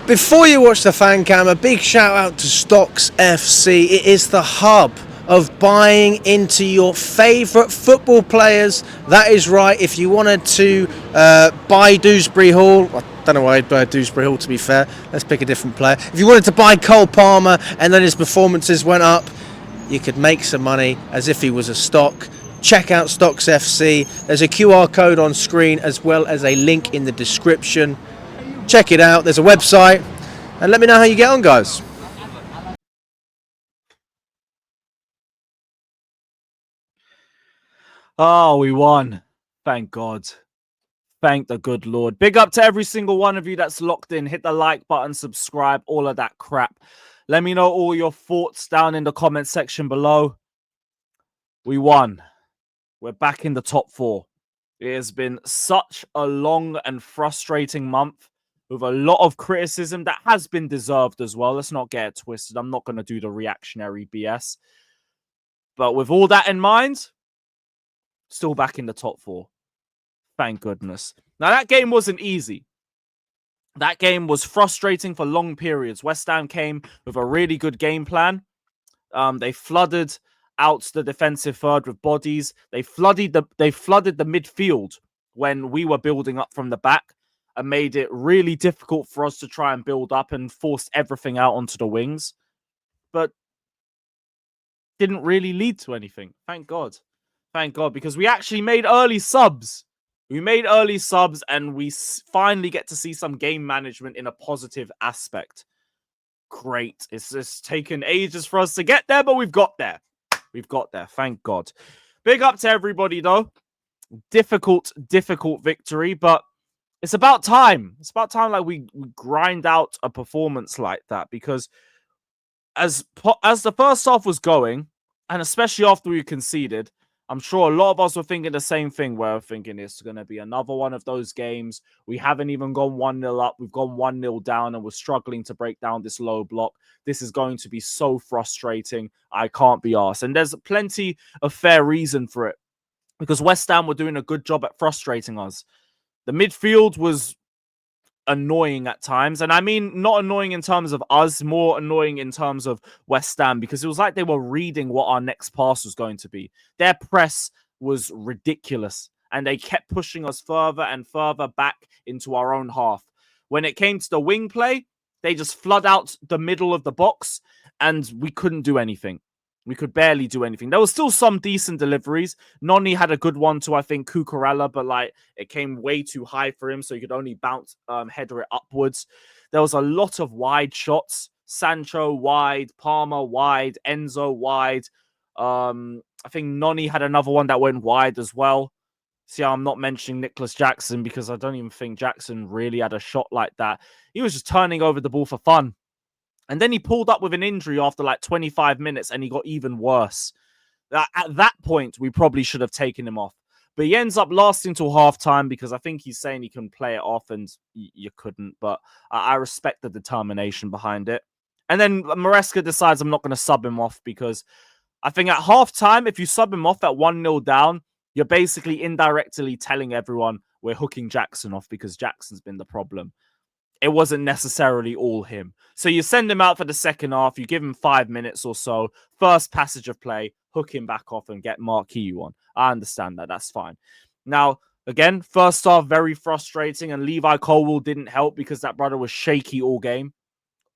Before you watch the fan cam, a big shout out to Stocks FC. It is the hub of buying into your favourite football players. That is right. If you wanted to buy Dewsbury Hall, I don't know why I'd buy Dewsbury Hall, to be fair. Let's pick a different player. If you wanted to buy Cole Palmer and then his performances went up, you could make some money as if he was a stock. Check out Stocks FC. There's a QR code on screen as well as a link in the description. Check it out. There's a website. And let me know how you get on, guys. Oh, we won. Thank God. Thank the good Lord. Big up to every single one of you that's locked in. Hit the like button, subscribe, all of that crap. Let me know all your thoughts down in the comment section below. We won. We're back in the top 4. It has been such a long and frustrating month with a lot of criticism that has been deserved as well. Let's not get it twisted. I'm not going to do the reactionary BS. But with all that in mind, still back in the top 4. Thank goodness. Now, that game wasn't easy. That game was frustrating for long periods. West Ham came with a really good game plan. They flooded out the defensive third with bodies. They flooded the midfield when we were building up from the back and made it really difficult for us to try and build up and forced everything out onto the wings. But didn't really lead to anything. Thank God. Thank God, because we actually made early subs. We made early subs and we finally get to see some game management in a positive aspect. Great. It's just taken ages for us to get there, but we've got there. We've got there. Thank God. Big up to everybody, though. Difficult victory, but it's about time. It's about time like we grind out a performance like that, because as the first half was going, and especially after we conceded, I'm sure a lot of us were thinking the same thing. We're thinking it's going to be another one of those games. We haven't even gone 1-0 up. We've gone 1-0 down and we're struggling to break down this low block. This is going to be so frustrating. I can't be arsed. And there's plenty of fair reason for it, because West Ham were doing a good job at frustrating us. The midfield was annoying at times, and I mean not annoying in terms of us, more annoying in terms of West Ham, because it was like they were reading what our next pass was going to be. Their press was ridiculous and they kept pushing us further and further back into our own half. When it came to the wing play, they just flood out the middle of the box and we couldn't do anything. We could barely do anything. There was still some decent deliveries. Noni had a good one to, I think, Cucurella, but like it came way too high for him, so he could only bounce, header it upwards. There was a lot of wide shots. Sancho wide, Palmer wide, Enzo wide. I think Noni had another one that went wide as well. See, I'm not mentioning Nicholas Jackson because I don't even think Jackson really had a shot like that. He was just turning over the ball for fun. And then he pulled up with an injury after like 25 minutes and he got even worse. At that point, we probably should have taken him off. But he ends up lasting till halftime because I think he's saying he can play it off and you couldn't. But I respect the determination behind it. And then Maresca decides I'm not going to sub him off because I think at halftime, if you sub him off at 1-0 down, you're basically indirectly telling everyone we're hooking Jackson off because Jackson's been the problem. It wasn't necessarily all him. So you send him out for the second half, you give him 5 minutes or so, first passage of play, hook him back off and get Marc Guiu on. I understand that. That's fine. Now, again, first half, very frustrating, and Levi Colwill didn't help because that brother was shaky all game.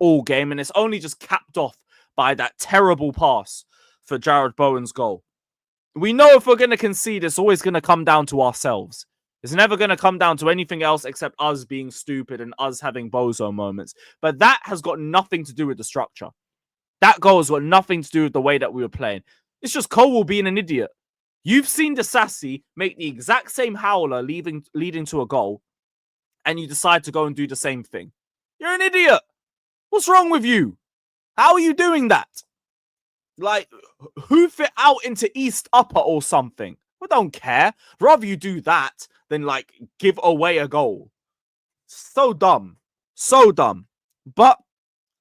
And it's only just capped off by that terrible pass for Jared Bowen's goal. We know if we're going to concede, it's always going to come down to ourselves. It's never going to come down to anything else except us being stupid and us having bozo moments. But that has got nothing to do with the structure. That goal has got nothing to do with the way that we were playing. It's just Colwill being an idiot. You've seen Disasi make the exact same howler leading to a goal, and you decide to go and do the same thing. You're an idiot. What's wrong with you? How are you doing that? Like, hoof it out into East Upper or something. I don't care. Rather you do that than, like, give away a goal. So dumb. So dumb. But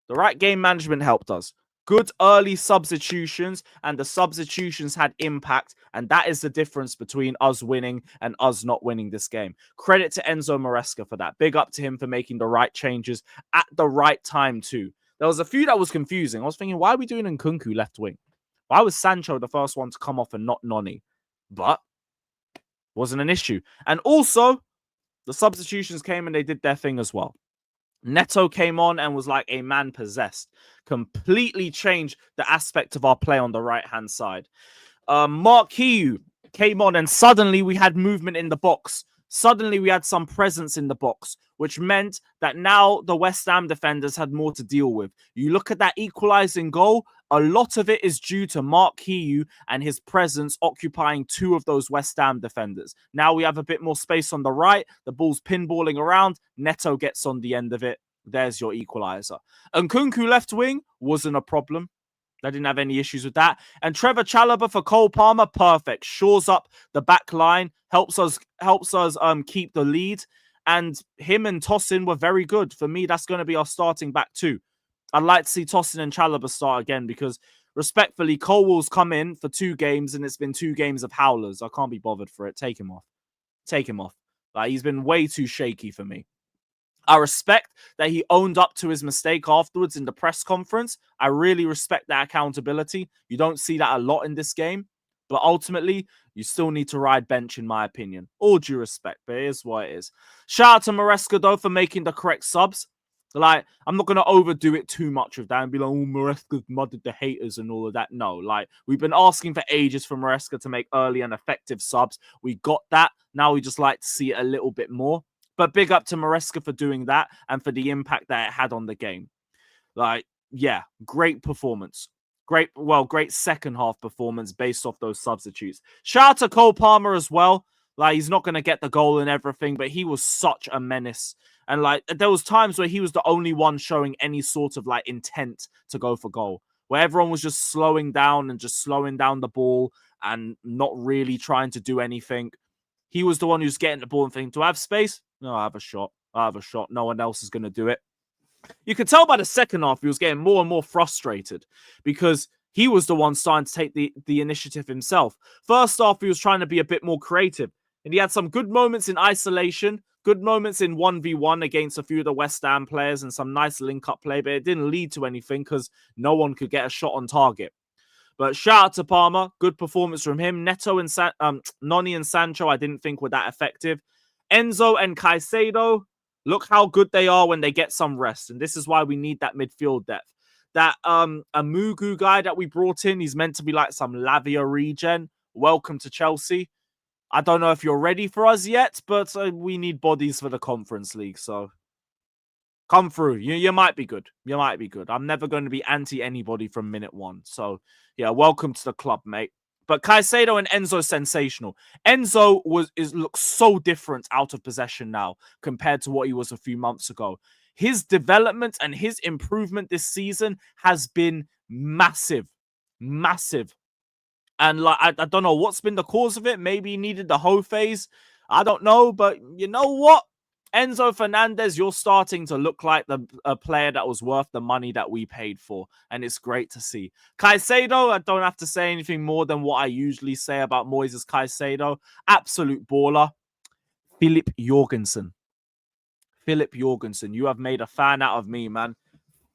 the right game management helped us. Good early substitutions, and the substitutions had impact, and that is the difference between us winning and us not winning this game. Credit to Enzo Maresca for that. Big up to him for making the right changes at the right time too. There was a few that was confusing. I was thinking, why are we doing Nkunku left wing? Why was Sancho the first one to come off and not Noni? But wasn't an issue. And also, the substitutions came and they did their thing as well. Neto came on and was like a man possessed. Completely changed the aspect of our play on the right-hand side. Marc Guiu came on and suddenly we had movement in the box. Suddenly we had some presence in the box, which meant that now the West Ham defenders had more to deal with. You look at that equalizing goal, a lot of it is due to Marc Guiu and his presence occupying two of those West Ham defenders. Now we have a bit more space on the right. The ball's pinballing around. Neto gets on the end of it. There's your equalizer. Nkunku left wing wasn't a problem. I didn't have any issues with that. And Trevor Chalobah for Cole Palmer, perfect. Shores up the back line, helps us keep the lead. And him and Tosin were very good. For me, that's going to be our starting back too. I'd like to see Tosin and Chalobah start again because, respectfully, Colwell's come in for 2 games and it's been 2 games of howlers. I can't be bothered for it. Take him off. Take him off. Like, he's been way too shaky for me. I respect that he owned up to his mistake afterwards in the press conference. I really respect that accountability. You don't see that a lot in this game. But ultimately, you still need to ride bench, in my opinion. All due respect, but it is what it is. Shout out to Maresca, though, for making the correct subs. Like, I'm not going to overdo it too much with that and be like, oh, Maresca's mudded the haters and all of that. No, like, we've been asking for ages for Maresca to make early and effective subs. We got that. Now we just like to see it a little bit more. But big up to Maresca for doing that and for the impact that it had on the game. Like, yeah, great performance. Great second half performance based off those substitutes. Shout out to Cole Palmer as well. Like, he's not going to get the goal and everything, but he was such a menace. And, like, there was times where he was the only one showing any sort of, like, intent to go for goal. Where everyone was just slowing down and just slowing down the ball and not really trying to do anything. He was the one who's getting the ball and thinking, do I have space? No, I have a shot. I have a shot. No one else is going to do it. You could tell by the second half he was getting more and more frustrated because he was the one starting to take the initiative himself. First half, he was trying to be a bit more creative. And he had some good moments in isolation, good moments in 1v1 against a few of the West Ham players and some nice link-up play, but it didn't lead to anything because no one could get a shot on target. But shout out to Palmer. Good performance from him. Neto and Noni and Sancho, I didn't think were that effective. Enzo and Caicedo, look how good they are when they get some rest. And this is why we need that midfield depth. That Amugu guy that we brought in, he's meant to be like some Lavia regen. Welcome to Chelsea. I don't know if you're ready for us yet, but we need bodies for the Conference League. So come through. You might be good. You might be good. I'm never going to be anti anybody from minute 1. So, yeah, welcome to the club, mate. But Caicedo and Enzo, sensational. Enzo looks so different out of possession now compared to what he was a few months ago. His development and his improvement this season has been massive. Massive. And like I don't know what's been the cause of it. Maybe he needed the hoe phase. I don't know. But you know what? Enzo Fernandez, you're starting to look like a player that was worth the money that we paid for. And it's great to see. Caicedo, I don't have to say anything more than what I usually say about Moises Caicedo. Absolute baller. Filip Jorgensen. Filip Jorgensen, you have made a fan out of me, man.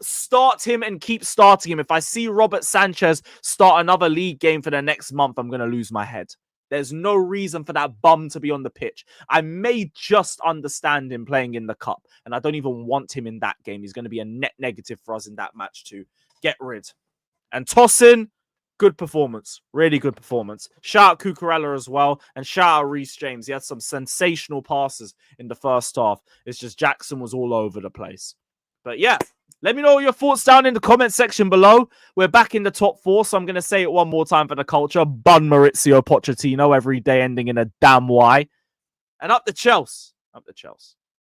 Start him and keep starting him. If I see Robert Sanchez start another league game for the next month, I'm going to lose my head. There's no reason for that bum to be on the pitch. I may just understand him playing in the cup, and I don't even want him in that game. He's going to be a net negative for us in that match too. Get rid. And Tosin, good performance. Really good performance. Shout out Cucurella as well, and shout out Reece James. He had some sensational passes in the first half. It's just Jackson was all over the place. But yeah, let me know your thoughts down in the comment section below. We're back in the top 4, so I'm going to say it one more time for the culture. Bun Maurizio Pochettino every day ending in a damn Y. And up the Chelsea. Up the Chelsea.